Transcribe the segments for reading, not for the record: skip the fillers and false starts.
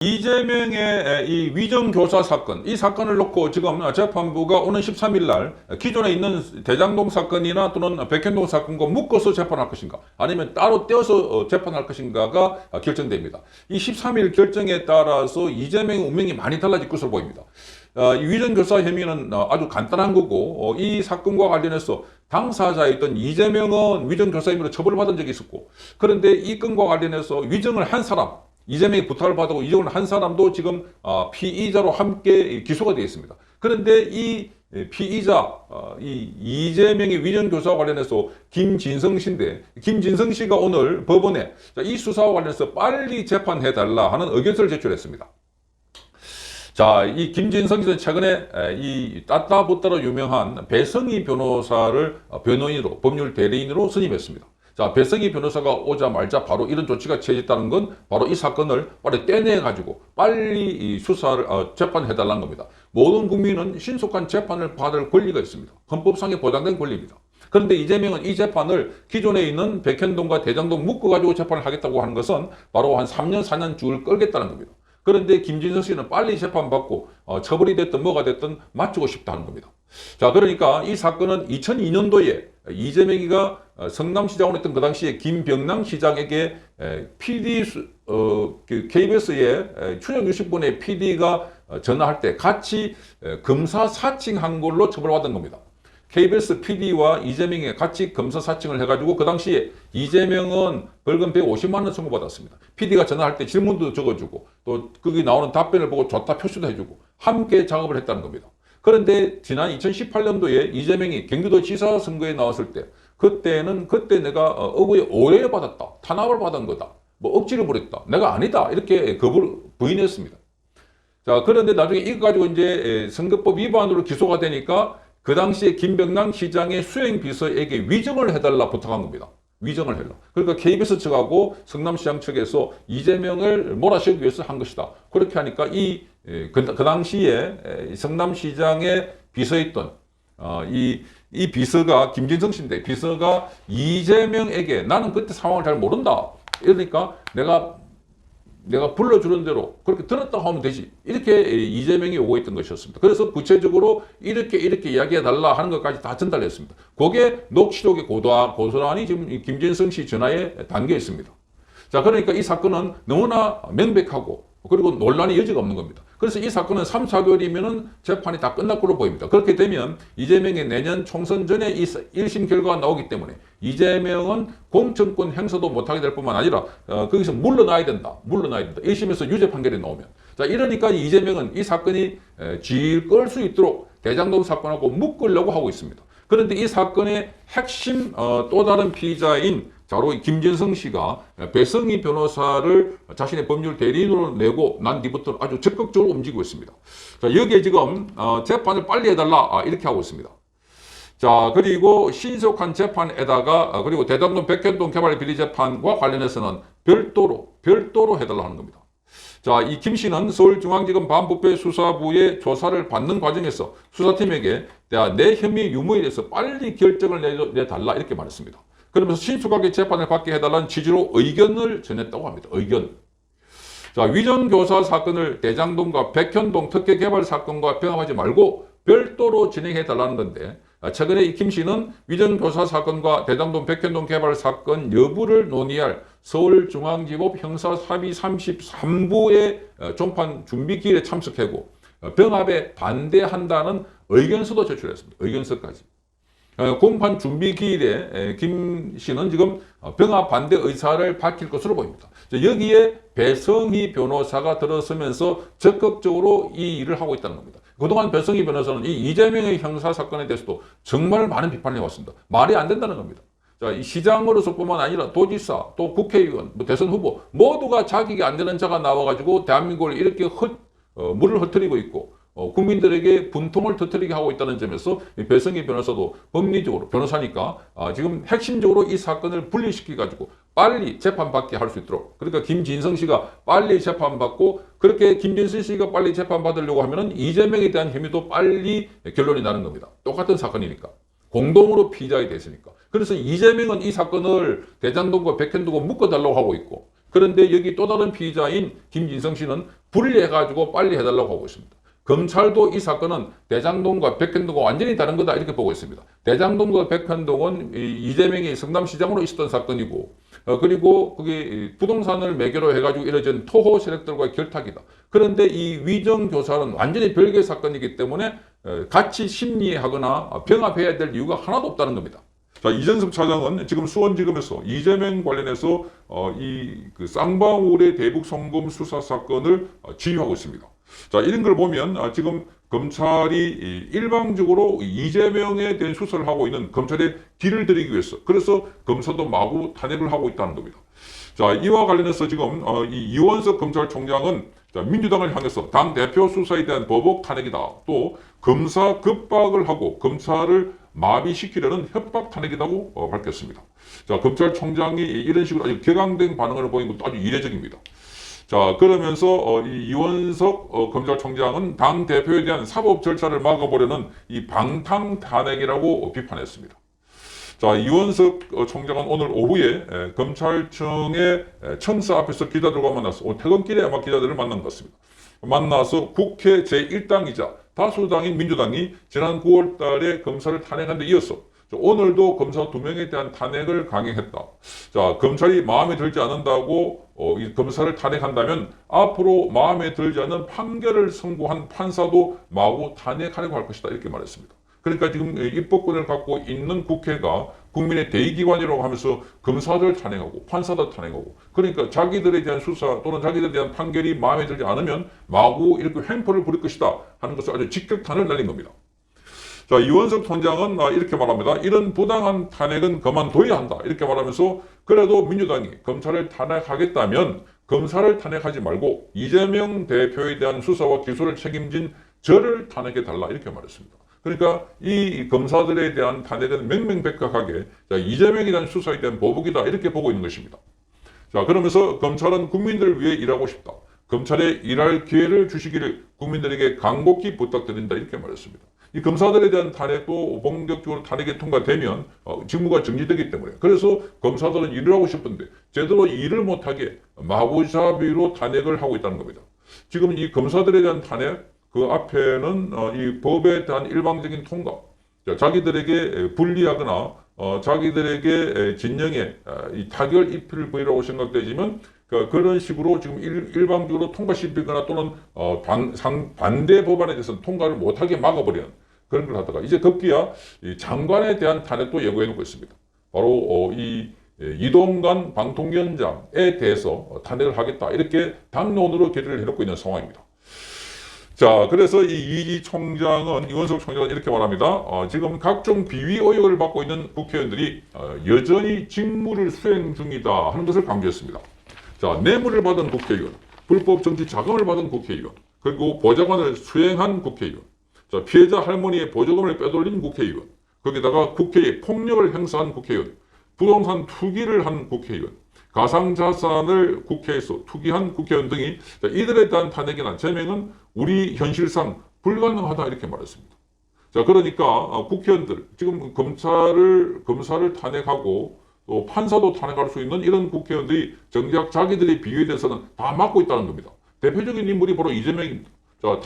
이재명의 이 위정교사 사건, 이 사건을 놓고 지금 재판부가 오는 13일 날 기존에 있는 대장동 사건이나 또는 백현동 사건과 묶어서 재판할 것인가, 아니면 따로 떼어서 재판할 것인가가 결정됩니다. 이 13일 결정에 따라서 이재명의 운명이 많이 달라질 것으로 보입니다. 이 위정교사 혐의는 아주 간단한 거고, 이 사건과 관련해서 당사자였던 이재명은 위정교사 혐의로 처벌받은 적이 있었고, 그런데 이 건과 관련해서 위정을 한 사람, 이재명이 부탁을 받고 이정을 한 사람도 지금 피의자로 함께 기소가 되어 있습니다. 그런데 이 피의자, 이 이재명의 위정교사와 관련해서 김진성 씨인데, 김진성 씨가 오늘 법원에 이 수사와 관련해서 빨리 재판해달라 하는 의견서를 제출했습니다. 자, 이 김진성 씨는 최근에 이 따따붙다로 유명한 배성희 변호사를 변호인으로, 법률 대리인으로 선임했습니다. 자, 배성희 변호사가 오자마자 바로 이런 조치가 취해졌다는 건 바로 이 사건을 빨리 떼내가지고 빨리 이 수사를, 재판해달라는 겁니다. 모든 국민은 신속한 재판을 받을 권리가 있습니다. 헌법상에 보장된 권리입니다. 그런데 이재명은 이 재판을 기존에 있는 백현동과 대장동 묶어가지고 재판을 하겠다고 하는 것은 바로 한 3년, 4년 줄 끌겠다는 겁니다. 그런데 김진성 씨는 빨리 재판받고 처벌이 됐든 뭐가 됐든 맞추고 싶다는 겁니다. 자, 그러니까 이 사건은 2002년도에 이재명이가 성남시장으로 했던 그 당시에 김병남 시장에게 PD, KBS의 출연 60분의 PD가 전화할 때 같이 검사 사칭한 걸로 처벌받은 겁니다. KBS PD와 이재명이 같이 검사 사칭을 해가지고 그 당시에 이재명은 벌금 150만 원 청구받았습니다. PD가 전화할 때 질문도 적어주고 또 거기 나오는 답변을 보고 좋다 표시도 해주고 함께 작업을 했다는 겁니다. 그런데 지난 2018년도에 이재명이 경기도 지사 선거에 나왔을 때 그때 내가 억울히 오해받았다, 탄압을 받은 거다, 뭐 억지를 부렸다, 내가 아니다 이렇게 부인했습니다. 자, 그런데 나중에 이거 가지고 이제 선거법 위반으로 기소가 되니까 그 당시에 김병남 시장의 수행비서에게 위정을 해달라 부탁한 겁니다. 위정을 해라. 그러니까 KBS 측하고 성남시장 측에서 이재명을 몰아세우기 위해서 한 것이다. 그렇게 하니까 그 당시에 성남시장의 비서였던 이 비서가 김진성 씨인데, 비서가 이재명에게 나는 그때 상황을 잘 모른다. 이러니까 내가 불러주는 대로 그렇게 들었다고 하면 되지. 이렇게 이재명이 오고 있던 것이었습니다. 그래서 구체적으로 이렇게 이야기해달라 하는 것까지 다 전달했습니다. 그게 녹취록의 고스란히 지금 김진성 씨 전화에 담겨 있습니다. 자, 그러니까 이 사건은 너무나 명백하고 그리고 논란의 여지가 없는 겁니다. 그래서 이 사건은 3, 4개월이면 재판이 다 끝날 걸로 보입니다. 그렇게 되면 이재명의 내년 총선 전에 이 1심 결과가 나오기 때문에 이재명은 공천권 행사도 못하게 될 뿐만 아니라 거기서 물러나야 된다. 1심에서 유죄 판결이 나오면. 자, 이러니까 이재명은 이 사건이 질 끌 수 있도록 대장동 사건하고 묶으려고 하고 있습니다. 그런데 이 사건의 핵심 또 다른 피의자인 바로 김진성 씨가 배성희 변호사를 자신의 법률 대리인으로 내고 난 뒤부터 아주 적극적으로 움직이고 있습니다. 자, 여기에 지금 재판을 빨리 해달라 이렇게 하고 있습니다. 자, 그리고 신속한 재판에다가 그리고 대장동 백현동 개발 비리 재판과 관련해서는 별도로 해달라 하는 겁니다. 자, 이 김 씨는 서울중앙지검 반부패 수사부의 조사를 받는 과정에서 수사팀에게 내 혐의 유무에 대해서 빨리 결정을 내달라 이렇게 말했습니다. 그러면서 신속하게 재판을 받게 해달라는 취지로 의견을 전했다고 합니다. 의견. 자, 위정교사 사건을 대장동과 백현동 특혜개발 사건과 병합하지 말고 별도로 진행해달라는 건데, 최근에 이 김 씨는 위정교사 사건과 대장동 백현동 개발 사건 여부를 논의할 서울중앙지법 형사합의 33부의 종판 준비기일에 참석하고 병합에 반대한다는 의견서도 제출했습니다. 의견서까지. 공판 준비 기일에 김 씨는 지금 병합 반대 의사를 밝힐 것으로 보입니다. 여기에 배성희 변호사가 들어서면서 적극적으로 이 일을 하고 있다는 겁니다. 그동안 배성희 변호사는 이 이재명의 형사 사건에 대해서도 정말 많은 비판을 해왔습니다. 말이 안 된다는 겁니다. 자, 이 시장으로서뿐만 아니라 도지사, 또 국회의원, 대선 후보 모두가 자격이 안 되는 자가 나와가지고 대한민국을 이렇게 물을 흩뜨리고 있고 국민들에게 분통을 터뜨리게 하고 있다는 점에서 배성희 변호사도 법리적으로 변호사니까 지금 핵심적으로 이 사건을 분리시켜가지고 빨리 재판받게 할 수 있도록, 그러니까 김진성 씨가 빨리 재판받고, 그렇게 김진성 씨가 빨리 재판받으려고 하면은 이재명에 대한 혐의도 빨리 결론이 나는 겁니다. 똑같은 사건이니까. 공동으로 피의자가 됐으니까. 그래서 이재명은 이 사건을 대장동과 백현동과 묶어달라고 하고 있고, 그런데 여기 또 다른 피의자인 김진성 씨는 분리해가지고 빨리 해달라고 하고 있습니다. 검찰도 이 사건은 대장동과 백현동과 완전히 다른 거다 이렇게 보고 있습니다. 대장동과 백현동은 이재명이 성남시장으로 있었던 사건이고 그리고 그게 부동산을 매개로 해가지고 이뤄진 토호 세력들과의 결탁이다. 그런데 이 위정교사는 완전히 별개의 사건이기 때문에 같이 심리하거나 병합해야 될 이유가 하나도 없다는 겁니다. 자, 이전섭 차장은 지금 수원지검에서 이재명 관련해서 그 쌍방울의 대북 송금 수사 사건을 지휘하고 있습니다. 자, 이런 걸 보면 지금 검찰이 일방적으로 이재명에 대한 수사를 하고 있는 검찰의 뒤를 들이기 위해서 그래서 검사도 마구 탄핵을 하고 있다는 겁니다. 자, 이와 관련해서 지금 이 이원석 검찰총장은 민주당을 향해서 당 대표 수사에 대한 보복 탄핵이다. 또 검사 급박을 하고 검찰을 마비시키려는 협박 탄핵이라고 밝혔습니다. 자, 검찰총장이 이런 식으로 아주 격앙된 반응을 보이는 것도 아주 이례적입니다. 자, 그러면서 이 이원석 검찰총장은 당 대표에 대한 사법 절차를 막아보려는 이 방탕 탄핵이라고 비판했습니다. 자, 이원석 총장은 오늘 오후에 검찰청의 청사 앞에서 기자들과 만나서 퇴근길에 아마 기자들을 만난 것 같습니다. 만나서 국회 제1당이자 다수당인 민주당이 지난 9월 달에 검사를 탄핵한 데 이어서 오늘도 검사 2명에 대한 탄핵을 강행했다. 자, 검찰이 마음에 들지 않는다고 이 검사를 탄핵한다면 앞으로 마음에 들지 않는 판결을 선고한 판사도 마구 탄핵하려고 할 것이다. 이렇게 말했습니다. 그러니까 지금 입법권을 갖고 있는 국회가 국민의 대의기관이라고 하면서 검사들 탄핵하고 판사들 탄핵하고 그러니까 자기들에 대한 수사 또는 자기들에 대한 판결이 마음에 들지 않으면 마구 이렇게 횡포를 부릴 것이다 하는 것을 아주 직격탄을 날린 겁니다. 자, 이원석 총장은 이렇게 말합니다. 이런 부당한 탄핵은 그만둬야 한다. 이렇게 말하면서 그래도 민주당이 검찰을 탄핵하겠다면 검사를 탄핵하지 말고 이재명 대표에 대한 수사와 기소를 책임진 저를 탄핵해달라. 이렇게 말했습니다. 그러니까 이 검사들에 대한 탄핵은 명명백백하게 이재명에 대한 수사에 대한 보복이다. 이렇게 보고 있는 것입니다. 자, 그러면서 검찰은 국민들을 위해 일하고 싶다. 검찰에 일할 기회를 주시기를 국민들에게 간곡히 부탁드린다. 이렇게 말했습니다. 이 검사들에 대한 탄핵도 본격적으로 탄핵이 통과되면 직무가 정지되기 때문에 그래서 검사들은 일을 하고 싶은데 제대로 일을 못하게 마구잡이로 탄핵을 하고 있다는 겁니다. 지금 이 검사들에 대한 탄핵 그 앞에는 이 법에 대한 일방적인 통과 자기들에게 불리하거나 자기들에게 진영에 이 타결 입힐 부위라고 생각되지만 그런 식으로 지금 일방적으로 통과시키거나 또는 반대 법안에 대해서는 통과를 못하게 막아버리는 그런 걸 하다가 이제 급기야 이 장관에 대한 탄핵도 예고해 놓고 있습니다. 바로 이 이동관 방통위원장에 대해서 탄핵을 하겠다 이렇게 당론으로 결의를 해놓고 있는 상황입니다. 자, 그래서 이 총장은 이원석 총장은 이렇게 말합니다. 지금 각종 비위 의혹을 받고 있는 국회의원들이 여전히 직무를 수행 중이다 하는 것을 강조했습니다. 자, 뇌물을 받은 국회의원, 불법 정치 자금을 받은 국회의원, 그리고 보좌관을 수행한 국회의원, 자, 피해자 할머니의 보조금을 빼돌린 국회의원, 거기다가 국회에 폭력을 행사한 국회의원, 부동산 투기를 한 국회의원, 가상자산을 국회에서 투기한 국회의원 등이 이들에 대한 탄핵이나 제명은 우리 현실상 불가능하다 이렇게 말했습니다. 자, 그러니까 국회의원들 지금 검사를 탄핵하고 또 판사도 탄핵할 수 있는 이런 국회의원들이 정작 자기들의 비위에 대해서는 다 막고 있다는 겁니다. 대표적인 인물이 바로 이재명입니다. 자,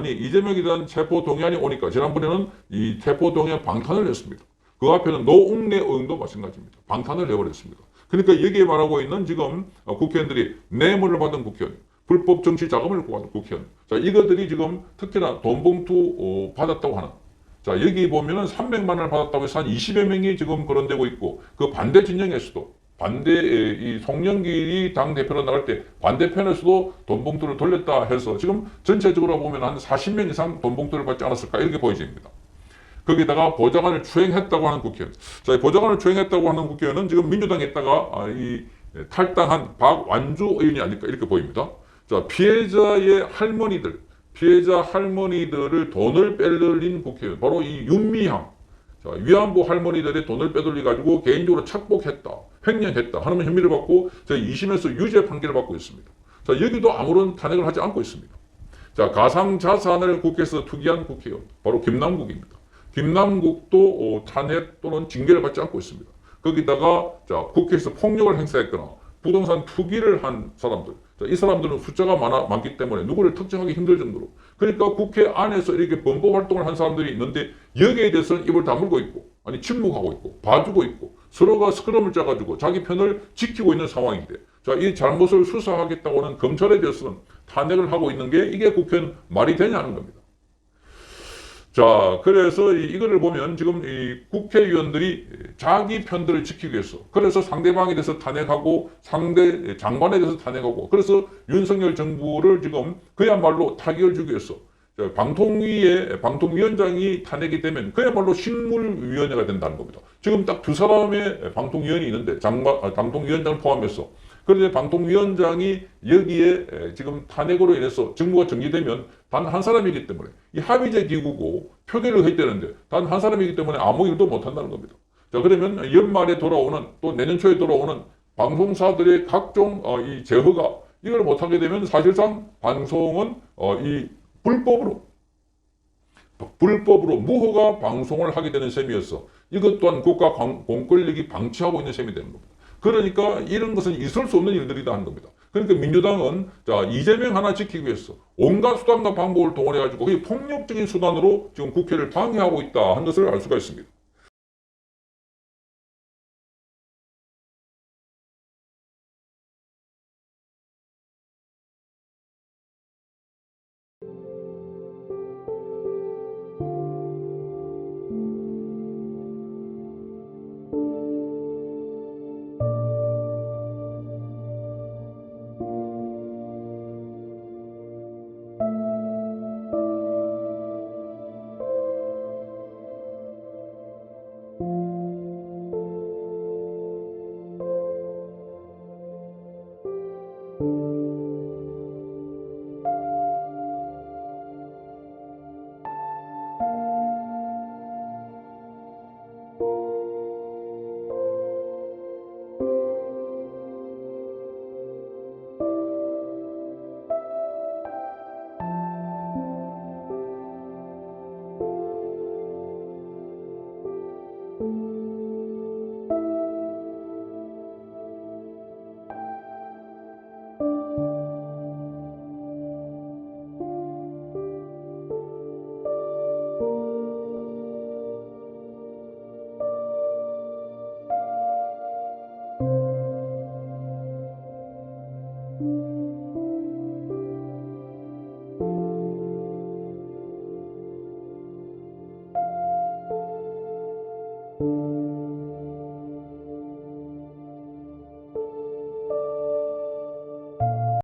이재명에 대한 체포동의안이 오니까 지난번에는 이 체포동의안 방탄을 했습니다. 그 앞에는 노웅래 의원도 마찬가지입니다. 방탄을 해버렸습니다. 그러니까 여기에 말하고 있는 지금 국회의원들이 뇌물을 받은 국회의원, 불법 정치 자금을 받은 국회의원. 자, 이것들이 지금 특히나 돈봉투 받았다고 하는. 자, 여기 보면은 300만 원을 받았다고 해서 한 20여 명이 지금 거론되고 있고, 그 반대 진영에서도, 이 송영길이 당대표로 나갈 때 반대편에서도 돈봉투를 돌렸다 해서 지금 전체적으로 보면 한 40명 이상 돈봉투를 받지 않았을까 이렇게 보여집니다. 거기다가 보좌관을 추행했다고 하는 국회의원. 자, 보좌관을 추행했다고 하는 국회의원은 지금 민주당에 있다가 이 탈당한 박완주 의원이 아닐까 이렇게 보입니다. 자, 피해자 할머니들을 돈을 빼돌린 국회의원. 바로 이 윤미향. 자, 위안부 할머니들의 돈을 빼돌려가지고 개인적으로 착복했다, 횡령했다 하는 혐의를 받고 2심에서 유죄 판결을 받고 있습니다. 자, 여기도 아무런 탄핵을 하지 않고 있습니다. 자, 가상자산을 국회에서 투기한 국회의원. 바로 김남국입니다. 김남국도 탄핵 또는 징계를 받지 않고 있습니다. 거기다가 국회에서 폭력을 행사했거나 부동산 투기를 한 사람들. 자, 이 사람들은 숫자가 많기 때문에 누구를 특정하기 힘들 정도로. 그러니까 국회 안에서 이렇게 범법 활동을 한 사람들이 있는데 여기에 대해서는 입을 다물고 있고, 아니 침묵하고 있고, 봐주고 있고, 서로가 스크럼을 짜가지고 자기 편을 지키고 있는 상황인데, 자, 이 잘못을 수사하겠다고 하는 검찰에 대해서는 탄핵을 하고 있는 게 이게 국회는 말이 되냐는 겁니다. 자, 그래서 이거를 보면 지금 이 국회의원들이 자기 편들을 지키기 위해서, 그래서 상대방에 대해서 탄핵하고 상대 장관에 대해서 탄핵하고, 그래서 윤석열 정부를 지금 그야말로 타격을 주기 위해서 방통위원장이 탄핵이 되면 그야말로 식물위원회가 된다는 겁니다. 지금 딱 두 사람의 방통위원이 있는데 방통위원장을 포함해서, 그런데 방통위원장이 여기에 지금 탄핵으로 인해서 정부가 정지되면 단 한 사람이기 때문에 이 합의제 기구고 표결을 해야 되는데 단 한 사람이기 때문에 아무 일도 못한다는 겁니다. 자, 그러면 연말에 돌아오는 또 내년 초에 돌아오는 방송사들의 각종 이 제허가 이걸 못하게 되면 사실상 방송은 이 불법으로 무허가 방송을 하게 되는 셈이어서 이것 또한 국가 공권력이 방치하고 있는 셈이 되는 겁니다. 그러니까 이런 것은 있을 수 없는 일들이다 하는 겁니다. 그러니까 민주당은 자, 이재명 하나 지키기 위해서 온갖 수단과 방법을 동원해가지고 폭력적인 수단으로 지금 국회를 방해하고 있다 하는 것을 알 수가 있습니다.